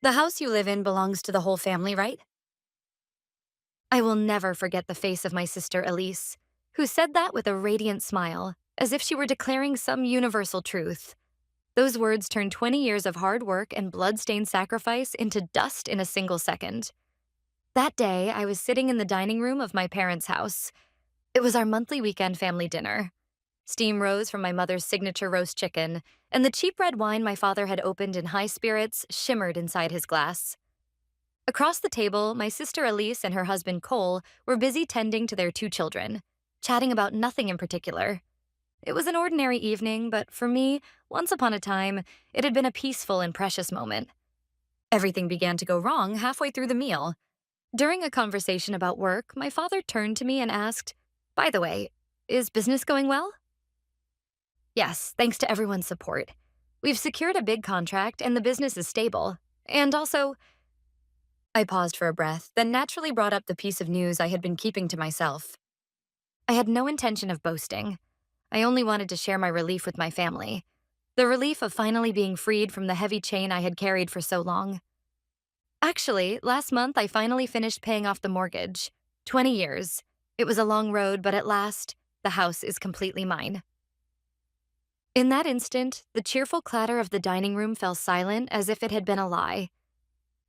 The house you live in belongs to the whole family, right? I will never forget the face of my sister Elise, who said that with a radiant smile, as if she were declaring some universal truth. Those words turned 20 years of hard work and blood-stained sacrifice into dust in a single second. That day, I was sitting in the dining room of my parents' house. It was our monthly weekend family dinner. Steam rose from my mother's signature roast chicken, and the cheap red wine my father had opened in high spirits shimmered inside his glass. Across the table, my sister Elise and her husband Cole were busy tending to their two children, chatting about nothing in particular. It was an ordinary evening, but for me, once upon a time, it had been a peaceful and precious moment. Everything began to go wrong halfway through the meal. During a conversation about work, my father turned to me and asked, "By the way, is business going well?" "Yes, thanks to everyone's support. We've secured a big contract and the business is stable. And also," I paused for a breath, then naturally brought up the piece of news I had been keeping to myself. I had no intention of boasting. I only wanted to share my relief with my family. The relief of finally being freed from the heavy chain I had carried for so long. Actually, last month I finally finished paying off the mortgage. 20 years. It was a long road, but at last, the house is completely mine. In that instant, the cheerful clatter of the dining room fell silent as if it had been a lie.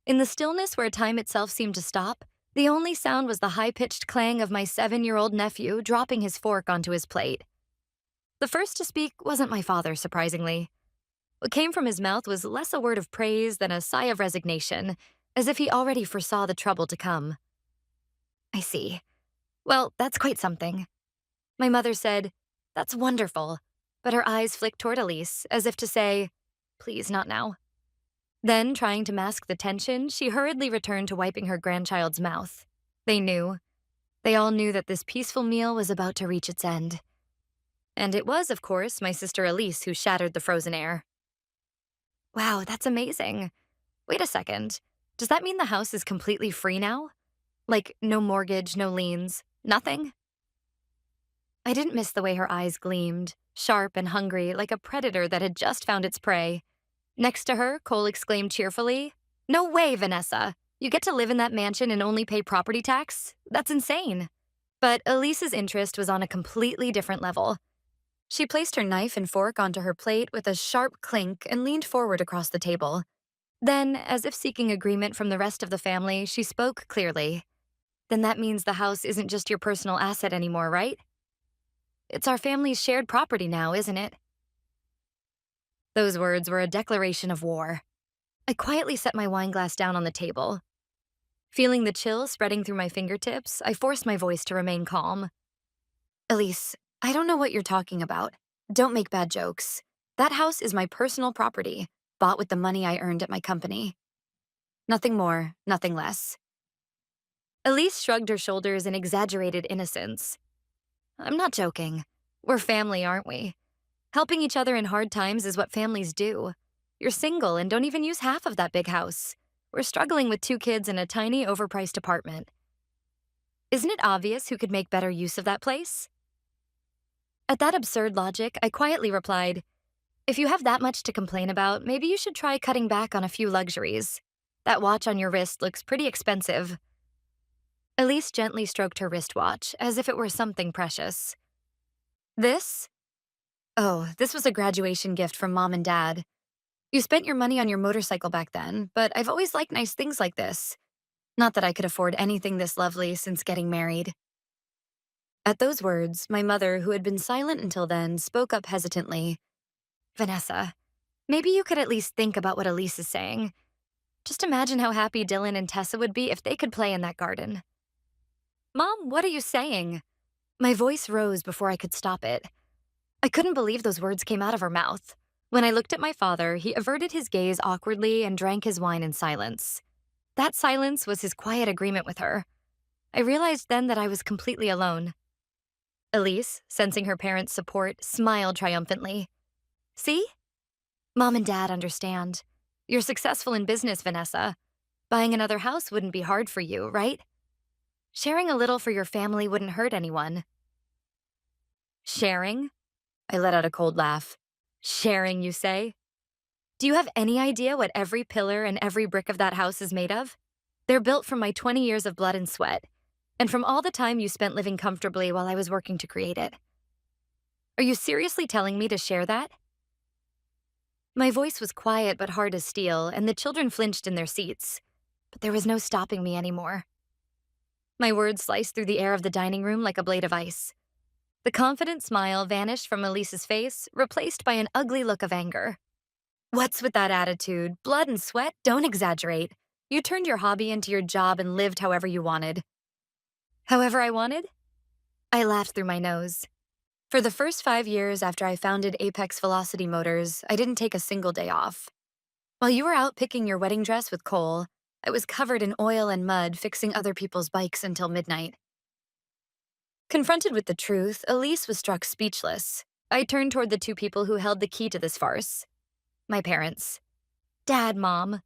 In the stillness where time itself seemed to stop, the only sound was the high-pitched clang of my 7-year-old nephew dropping his fork onto his plate. The first to speak wasn't my father, surprisingly. What came from his mouth was less a word of praise than a sigh of resignation, as if he already foresaw the trouble to come. "I see. Well, that's quite something." My mother said, "That's wonderful," but her eyes flicked toward Elise, as if to say, "Please, not now." Then, trying to mask the tension, she hurriedly returned to wiping her grandchild's mouth. They knew. They all knew that this peaceful meal was about to reach its end. And it was, of course, my sister Elise who shattered the frozen air. "Wow, that's amazing. Wait a second. Does that mean the house is completely free now? Like, no mortgage, no liens, nothing?" I didn't miss the way her eyes gleamed, sharp and hungry, like a predator that had just found its prey. Next to her, Cole exclaimed cheerfully, "No way, Vanessa! You get to live in that mansion and only pay property tax? That's insane." But Elise's interest was on a completely different level. She placed her knife and fork onto her plate with a sharp clink and leaned forward across the table. Then, as if seeking agreement from the rest of the family, she spoke clearly. "Then that means the house isn't just your personal asset anymore, right? It's our family's shared property now, isn't it?" Those words were a declaration of war. I quietly set my wine glass down on the table. Feeling the chill spreading through my fingertips, I forced my voice to remain calm. "Elise, I don't know what you're talking about. Don't make bad jokes. That house is my personal property, bought with the money I earned at my company. Nothing more, nothing less." Elise shrugged her shoulders in exaggerated innocence. "I'm not joking. We're family, aren't we? Helping each other in hard times is what families do. You're single and don't even use half of that big house. We're struggling with 2 kids in a tiny, overpriced apartment. Isn't it obvious who could make better use of that place?" At that absurd logic, I quietly replied, "If you have that much to complain about, maybe you should try cutting back on a few luxuries. That watch on your wrist looks pretty expensive." Elise gently stroked her wristwatch, as if it were something precious. "This? Oh, this was a graduation gift from Mom and Dad. You spent your money on your motorcycle back then, but I've always liked nice things like this. Not that I could afford anything this lovely since getting married." At those words, my mother, who had been silent until then, spoke up hesitantly. "Vanessa, maybe you could at least think about what Elise is saying. Just imagine how happy Dylan and Tessa would be if they could play in that garden." "Mom, what are you saying?" My voice rose before I could stop it. I couldn't believe those words came out of her mouth. When I looked at my father, he averted his gaze awkwardly and drank his wine in silence. That silence was his quiet agreement with her. I realized then that I was completely alone. Elise, sensing her parents' support, smiled triumphantly. "See? Mom and Dad understand. You're successful in business, Vanessa. Buying another house wouldn't be hard for you, right? Sharing a little for your family wouldn't hurt anyone." "Sharing?" I let out a cold laugh. "Sharing, you say?" Do you have any idea what every pillar and every brick of that house is made of? They're built from my 20 years of blood and sweat, and from all the time you spent living comfortably while I was working to create it. Are you seriously telling me to share that? My voice was quiet but hard as steel, and the children flinched in their seats. But there was no stopping me anymore. My words sliced through the air of the dining room like a blade of ice. The confident smile vanished from Elise's face, replaced by an ugly look of anger. What's with that attitude? Blood and sweat? Don't exaggerate. You turned your hobby into your job and lived however you wanted. However I wanted? I laughed through my nose. For the first 5 years after I founded Apex Velocity Motors, I didn't take a single day off. While you were out picking your wedding dress with Cole, I was covered in oil and mud fixing other people's bikes until midnight. Confronted with the truth, Elise was struck speechless. I turned toward the two people who held the key to this farce. My parents. Dad, Mom,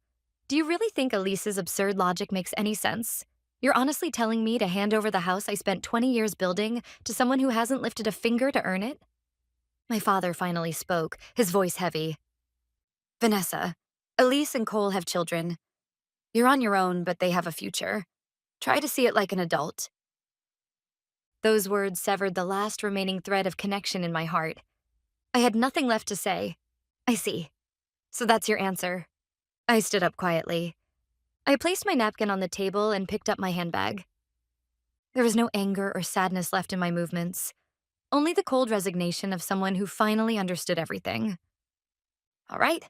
do you really think Elise's absurd logic makes any sense? You're honestly telling me to hand over the house I spent 20 years building to someone who hasn't lifted a finger to earn it? My father finally spoke, his voice heavy. Vanessa, Elise and Cole have children. You're on your own, but they have a future. Try to see it like an adult. Those words severed the last remaining thread of connection in my heart. I had nothing left to say. I see. So that's your answer. I stood up quietly. I placed my napkin on the table and picked up my handbag. There was no anger or sadness left in my movements, only the cold resignation of someone who finally understood everything. All right,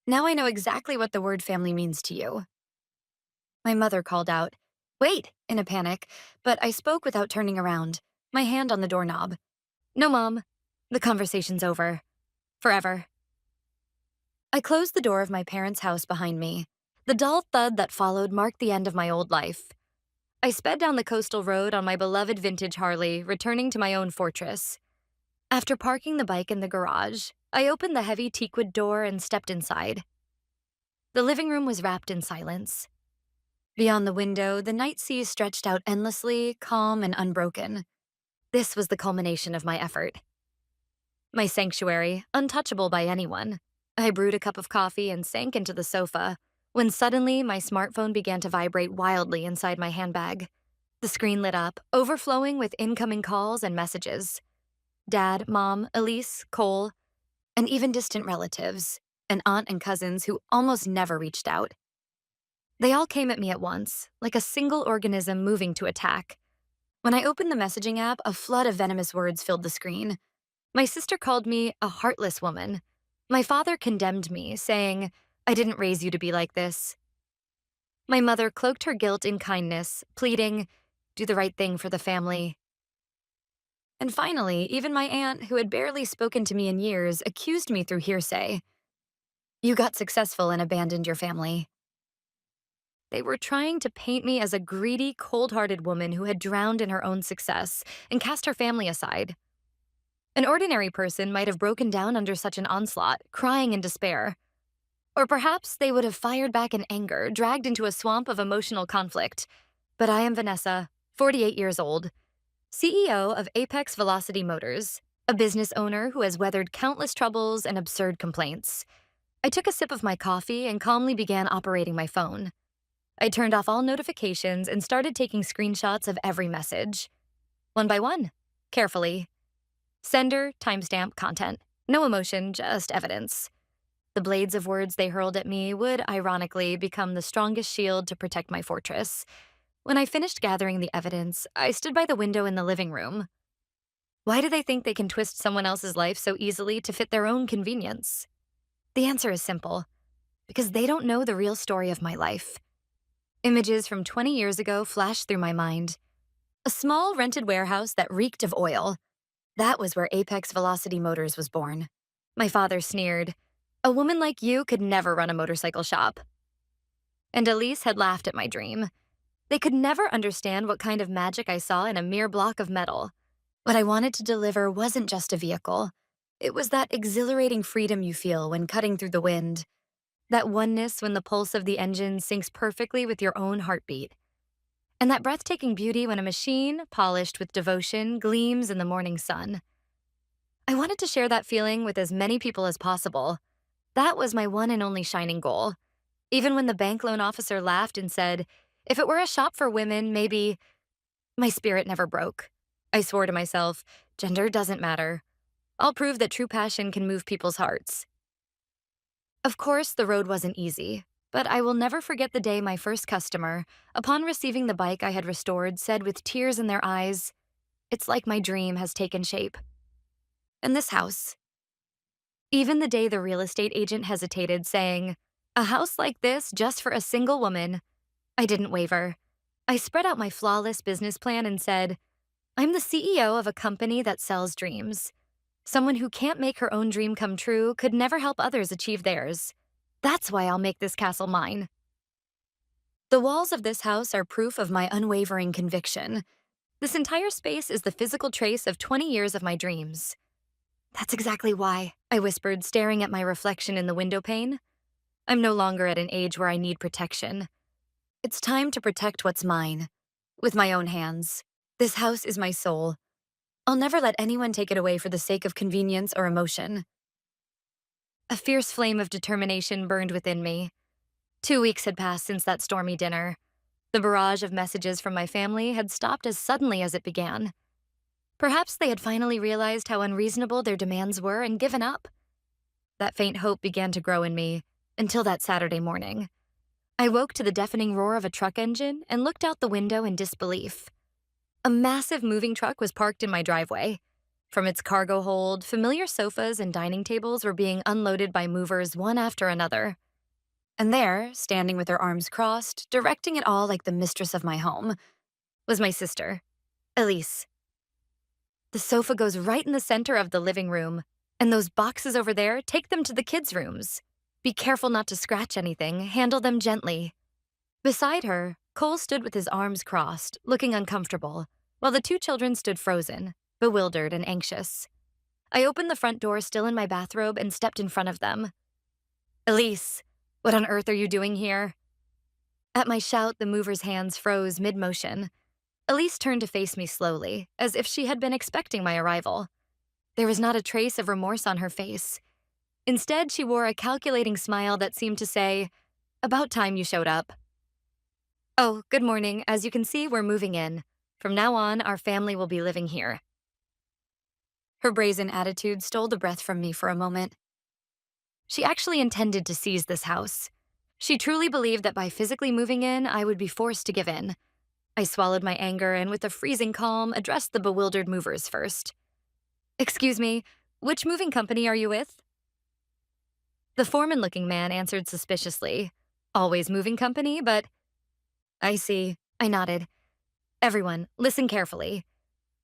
now I know exactly what the word family means to you. My mother called out, "Wait," in a panic, but I spoke without turning around, my hand on the doorknob. No, Mom. The conversation's over. Forever. I closed the door of my parents' house behind me. The dull thud that followed marked the end of my old life. I sped down the coastal road on my beloved vintage Harley, returning to my own fortress. After parking the bike in the garage, I opened the heavy teakwood door and stepped inside. The living room was wrapped in silence. Beyond the window, the night sea stretched out endlessly, calm and unbroken. This was the culmination of my effort. My sanctuary, untouchable by anyone. I brewed a cup of coffee and sank into the sofa, when suddenly my smartphone began to vibrate wildly inside my handbag. The screen lit up, overflowing with incoming calls and messages. Dad, Mom, Elise, Cole, and even distant relatives, an aunt and cousins who almost never reached out. They all came at me at once, like a single organism moving to attack. When I opened the messaging app, a flood of venomous words filled the screen. My sister called me a heartless woman. My father condemned me, saying, "I didn't raise you to be like this." My mother cloaked her guilt in kindness, pleading, "Do the right thing for the family." And finally, even my aunt, who had barely spoken to me in years, accused me through hearsay. "You got successful and abandoned your family." They were trying to paint me as a greedy, cold-hearted woman who had drowned in her own success and cast her family aside. An ordinary person might have broken down under such an onslaught, crying in despair. Or perhaps they would have fired back in anger, dragged into a swamp of emotional conflict. But I am Vanessa, 48 years old, CEO of Apex Velocity Motors, a business owner who has weathered countless troubles and absurd complaints. I took a sip of my coffee and calmly began operating my phone. I turned off all notifications and started taking screenshots of every message. One by one, carefully. Sender, timestamp, content. No emotion, just evidence. The blades of words they hurled at me would, ironically, become the strongest shield to protect my fortress. When I finished gathering the evidence, I stood by the window in the living room. Why do they think they can twist someone else's life so easily to fit their own convenience? The answer is simple. Because they don't know the real story of my life. Images from 20 years ago flashed through my mind. A small rented warehouse that reeked of oil. That was where Apex Velocity Motors was born. My father sneered. "A woman like you could never run a motorcycle shop." And Elise had laughed at my dream. They could never understand what kind of magic I saw in a mere block of metal. What I wanted to deliver wasn't just a vehicle. It was that exhilarating freedom you feel when cutting through the wind. That oneness when the pulse of the engine syncs perfectly with your own heartbeat. And that breathtaking beauty when a machine, polished with devotion, gleams in the morning sun. I wanted to share that feeling with as many people as possible. That was my one and only shining goal. Even when the bank loan officer laughed and said, if it were a shop for women, maybe, my spirit never broke. I swore to myself, gender doesn't matter. I'll prove that true passion can move people's hearts. Of course, the road wasn't easy, but I will never forget the day my first customer, upon receiving the bike I had restored, said with tears in their eyes, "It's like my dream has taken shape." And this house. Even the day the real estate agent hesitated, saying, "A house like this just for a single woman," I didn't waver. I spread out my flawless business plan and said, I'm the CEO of a company that sells dreams. Someone who can't make her own dream come true could never help others achieve theirs. That's why I'll make this castle mine. The walls of this house are proof of my unwavering conviction. This entire space is the physical trace of 20 years of my dreams. That's exactly why, I whispered, staring at my reflection in the window pane. I'm no longer at an age where I need protection. It's time to protect what's mine, with my own hands. This house is my soul. I'll never let anyone take it away for the sake of convenience or emotion. A fierce flame of determination burned within me. 2 weeks had passed since that stormy dinner. The barrage of messages from my family had stopped as suddenly as it began. Perhaps they had finally realized how unreasonable their demands were and given up. That faint hope began to grow in me, until that Saturday morning. I woke to the deafening roar of a truck engine and looked out the window in disbelief. A massive moving truck was parked in my driveway. From its cargo hold, familiar sofas and dining tables were being unloaded by movers one after another. And there, standing with her arms crossed, directing it all like the mistress of my home, was my sister, Elise. The sofa goes right in the center of the living room, and those boxes over there, take them to the kids' rooms. Be careful not to scratch anything, handle them gently. Beside her, Cole stood with his arms crossed, looking uncomfortable, while the two children stood frozen, bewildered and anxious. I opened the front door still in my bathrobe and stepped in front of them. Elise, what on earth are you doing here? At my shout, the mover's hands froze mid-motion. Elise turned to face me slowly, as if she had been expecting my arrival. There was not a trace of remorse on her face. Instead, she wore a calculating smile that seemed to say, "About time you showed up." "Oh, good morning. As you can see, we're moving in. From now on, our family will be living here." Her brazen attitude stole the breath from me for a moment. She actually intended to seize this house. She truly believed that by physically moving in, I would be forced to give in. I swallowed my anger and, with a freezing calm, addressed the bewildered movers first. "Excuse me, which moving company are you with?" The foreman-looking man answered suspiciously. "Always moving company, but—" "I see." I nodded. "Everyone, listen carefully.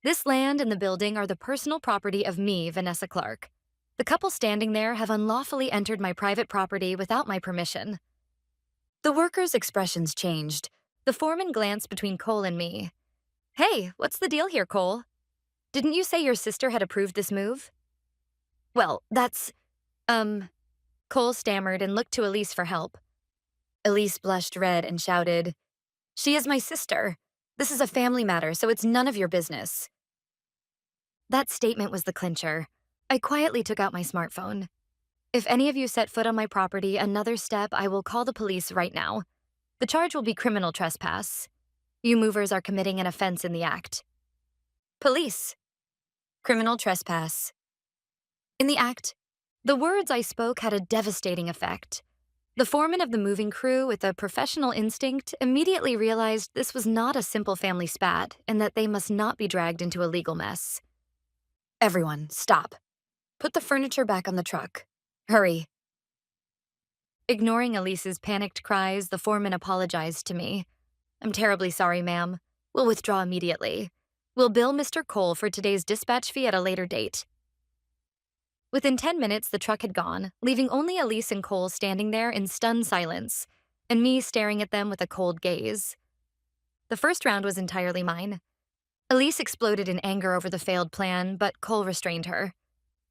This land and the building are the personal property of me, Vanessa Clark. The couple standing there have unlawfully entered my private property without my permission." The workers' expressions changed. The foreman glanced between Cole and me. "Hey, what's the deal here, Cole? Didn't you say your sister had approved this move?" "Well, that's, Cole stammered and looked to Elise for help. Elise blushed red and shouted, "She is my sister. This is a family matter, so it's none of your business." That statement was the clincher. I quietly took out my smartphone. "If any of you set foot on my property another step, I will call the police right now. The charge will be criminal trespass. You movers are committing an offense in the act." Police. Criminal trespass. In the act. The words I spoke had a devastating effect. The foreman of the moving crew, with a professional instinct, immediately realized this was not a simple family spat and that they must not be dragged into a legal mess. "Everyone, stop. Put the furniture back on the truck. Hurry." Ignoring Elise's panicked cries, the foreman apologized to me. "I'm terribly sorry, ma'am. We'll withdraw immediately. We'll bill Mr. Cole for today's dispatch fee at a later date." Within 10 minutes, the truck had gone, leaving only Elise and Cole standing there in stunned silence, and me staring at them with a cold gaze. The first round was entirely mine. Elise exploded in anger over the failed plan, but Cole restrained her.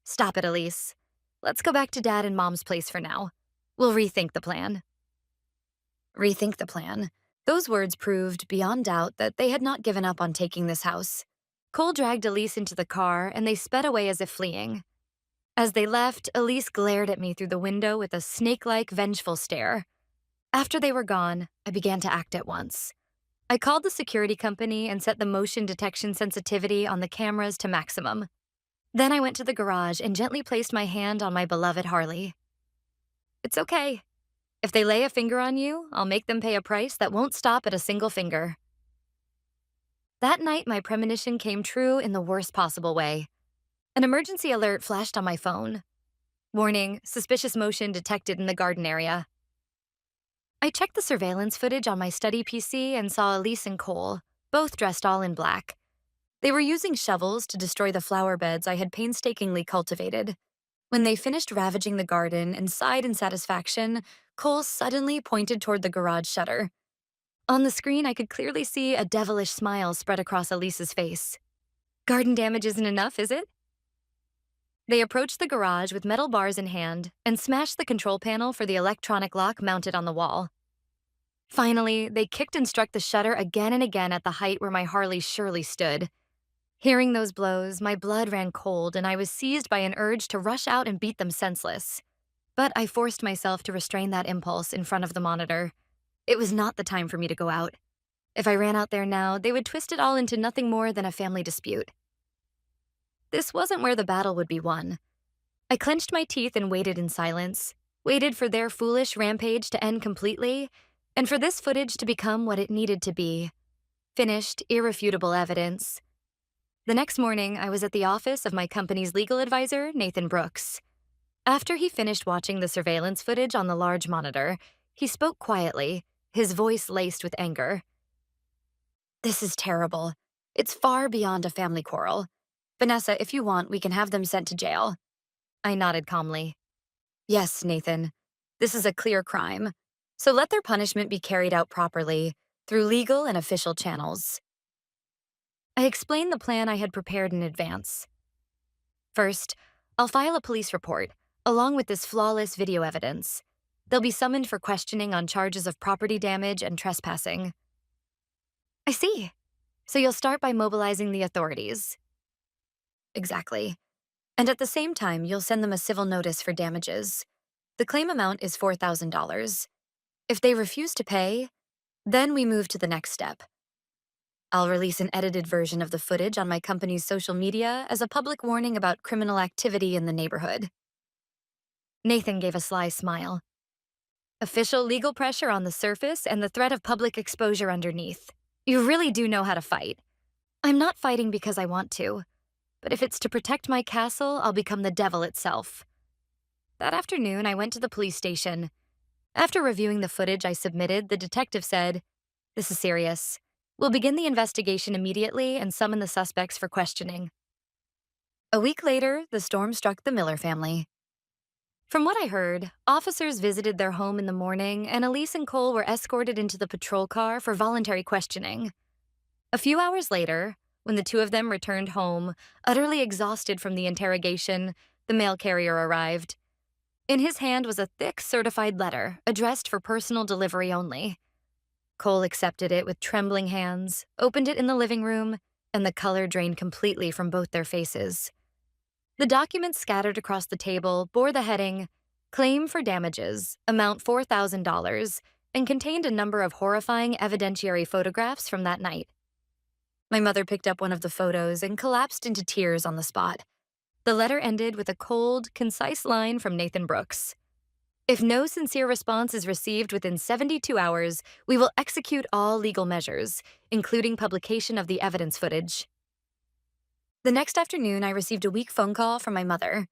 "Stop it, Elise. Let's go back to Dad and Mom's place for now. We'll rethink the plan." Rethink the plan. Those words proved, beyond doubt, that they had not given up on taking this house. Cole dragged Elise into the car, and they sped away as if fleeing. As they left, Elise glared at me through the window with a snake-like, vengeful stare. After they were gone, I began to act at once. I called the security company and set the motion detection sensitivity on the cameras to maximum. Then I went to the garage and gently placed my hand on my beloved Harley. It's okay. If they lay a finger on you, I'll make them pay a price that won't stop at a single finger. That night, my premonition came true in the worst possible way. An emergency alert flashed on my phone. Warning, suspicious motion detected in the garden area. I checked the surveillance footage on my study PC and saw Elise and Cole, both dressed all in black. They were using shovels to destroy the flower beds I had painstakingly cultivated. When they finished ravaging the garden and sighed in satisfaction, Cole suddenly pointed toward the garage shutter. On the screen, I could clearly see a devilish smile spread across Elise's face. Garden damage isn't enough, is it? They approached the garage with metal bars in hand and smashed the control panel for the electronic lock mounted on the wall. Finally, they kicked and struck the shutter again and again at the height where my Harley surely stood. Hearing those blows, my blood ran cold and I was seized by an urge to rush out and beat them senseless. But I forced myself to restrain that impulse in front of the monitor. It was not the time for me to go out. If I ran out there now, they would twist it all into nothing more than a family dispute. This wasn't where the battle would be won. I clenched my teeth and waited in silence, waited for their foolish rampage to end completely, and for this footage to become what it needed to be. Finished, irrefutable evidence. The next morning, I was at the office of my company's legal advisor, Nathan Brooks. After he finished watching the surveillance footage on the large monitor, he spoke quietly, his voice laced with anger. This is terrible. It's far beyond a family quarrel. Vanessa, if you want, we can have them sent to jail. I nodded calmly. Yes, Nathan. This is a clear crime. So let their punishment be carried out properly, through legal and official channels. I explained the plan I had prepared in advance. First, I'll file a police report, along with this flawless video evidence. They'll be summoned for questioning on charges of property damage and trespassing. I see. So you'll start by mobilizing the authorities. Exactly. And at the same time, you'll send them a civil notice for damages. The claim amount is $4,000. If they refuse to pay, then we move to the next step. I'll release an edited version of the footage on my company's social media as a public warning about criminal activity in the neighborhood. Nathan gave a sly smile. Official legal pressure on the surface and the threat of public exposure underneath. You really do know how to fight. I'm not fighting because I want to, but if it's to protect my castle, I'll become the devil itself. That afternoon, I went to the police station. After reviewing the footage I submitted, the detective said, "This is serious. We'll begin the investigation immediately and summon the suspects for questioning." A week later, the storm struck the Miller family. From what I heard, officers visited their home in the morning, and Elise and Cole were escorted into the patrol car for voluntary questioning. A few hours later, when the two of them returned home, utterly exhausted from the interrogation, the mail carrier arrived. In his hand was a thick, certified letter, addressed for personal delivery only. Cole accepted it with trembling hands, opened it in the living room, and the color drained completely from both their faces. The documents scattered across the table bore the heading, "Claim for Damages, Amount $4,000, and contained a number of horrifying evidentiary photographs from that night. My mother picked up one of the photos and collapsed into tears on the spot. The letter ended with a cold, concise line from Nathan Brooks. "If no sincere response is received within 72 hours, we will execute all legal measures, including publication of the evidence footage." The next afternoon, I received a weak phone call from my mother.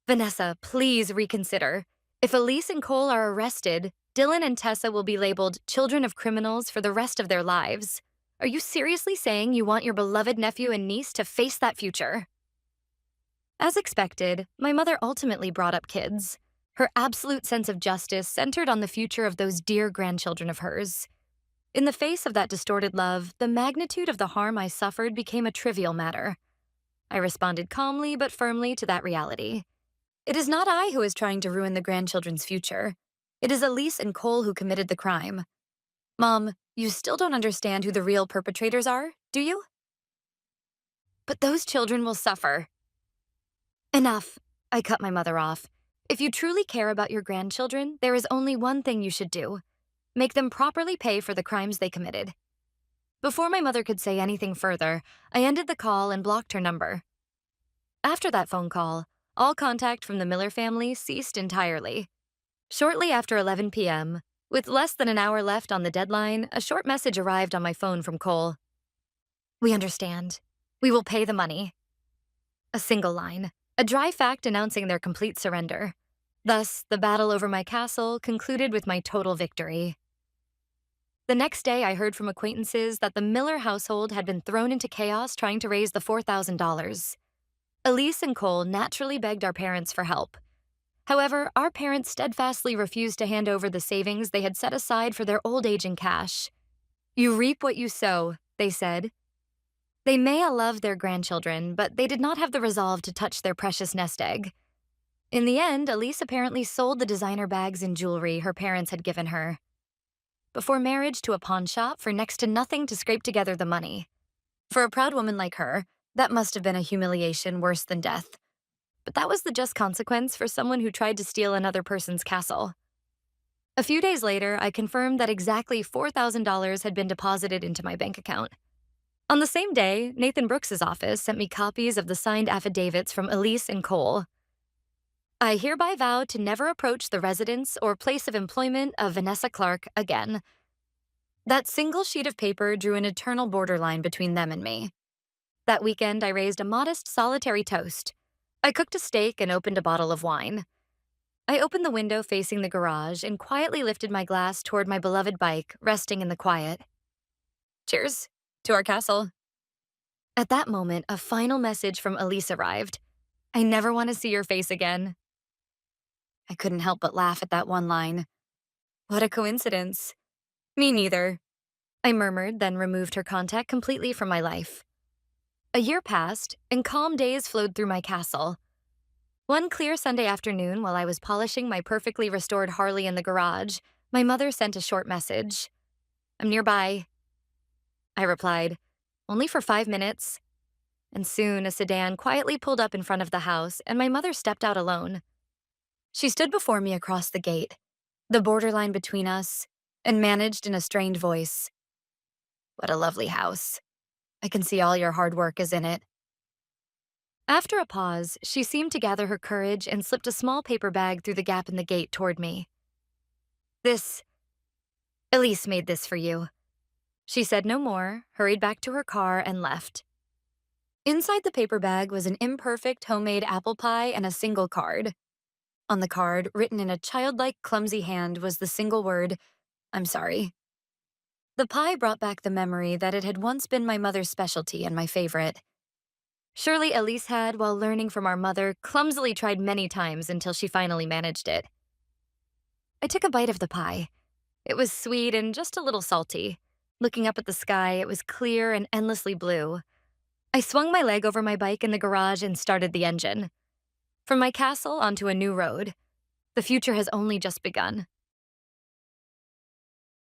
"Vanessa, please reconsider. If Elise and Cole are arrested, Dylan and Tessa will be labeled children of criminals for the rest of their lives. Are you seriously saying you want your beloved nephew and niece to face that future?" As expected, my mother ultimately brought up kids. Her absolute sense of justice centered on the future of those dear grandchildren of hers. In the face of that distorted love, the magnitude of the harm I suffered became a trivial matter. I responded calmly but firmly to that reality. It is not I who is trying to ruin the grandchildren's future. It is Elise and Cole who committed the crime. Mom, you still don't understand who the real perpetrators are, do you? But those children will suffer. Enough. I cut my mother off. If you truly care about your grandchildren, there is only one thing you should do: make them properly pay for the crimes they committed. Before my mother could say anything further, I ended the call and blocked her number. After that phone call, all contact from the Miller family ceased entirely. Shortly after 11 p.m., with less than an hour left on the deadline, a short message arrived on my phone from Cole. "We understand. We will pay the money." A single line, a dry fact announcing their complete surrender. Thus, the battle over my castle concluded with my total victory. The next day, I heard from acquaintances that the Miller household had been thrown into chaos trying to raise the $4,000. Elise and Cole naturally begged our parents for help. However, our parents steadfastly refused to hand over the savings they had set aside for their old age in cash. "You reap what you sow," they said. They may have loved their grandchildren, but they did not have the resolve to touch their precious nest egg. In the end, Elise apparently sold the designer bags and jewelry her parents had given her before marriage to a pawn shop for next to nothing to scrape together the money. For a proud woman like her, that must have been a humiliation worse than death. But that was the just consequence for someone who tried to steal another person's castle. A few days later, I confirmed that exactly $4,000 had been deposited into my bank account. On the same day, Nathan Brooks's office sent me copies of the signed affidavits from Elise and Cole. "I hereby vow to never approach the residence or place of employment of Vanessa Clark again." That single sheet of paper drew an eternal borderline between them and me. That weekend, I raised a modest, solitary toast. I cooked a steak and opened a bottle of wine. I opened the window facing the garage and quietly lifted my glass toward my beloved bike, resting in the quiet. "Cheers to our castle." At that moment, a final message from Elise arrived. "I never want to see your face again." I couldn't help but laugh at that one line. What a coincidence. "Me neither," I murmured, then removed her contact completely from my life. A year passed, and calm days flowed through my castle. One clear Sunday afternoon, while I was polishing my perfectly restored Harley in the garage, my mother sent a short message. "I'm nearby." I replied, "Only for 5 minutes." And soon a sedan quietly pulled up in front of the house, and my mother stepped out alone. She stood before me across the gate, the borderline between us, and managed in a strained voice, "What a lovely house. I can see all your hard work is in it." After a pause, she seemed to gather her courage and slipped a small paper bag through the gap in the gate toward me. "This, Elise made this for you." She said no more, hurried back to her car, and left. Inside the paper bag was an imperfect homemade apple pie and a single card. On the card, written in a childlike, clumsy hand, was the single word, "I'm sorry." The pie brought back the memory that it had once been my mother's specialty and my favorite. Surely Elise had, while learning from our mother, clumsily tried many times until she finally managed it. I took a bite of the pie. It was sweet and just a little salty. Looking up at the sky, it was clear and endlessly blue. I swung my leg over my bike in the garage and started the engine. From my castle onto a new road. The future has only just begun.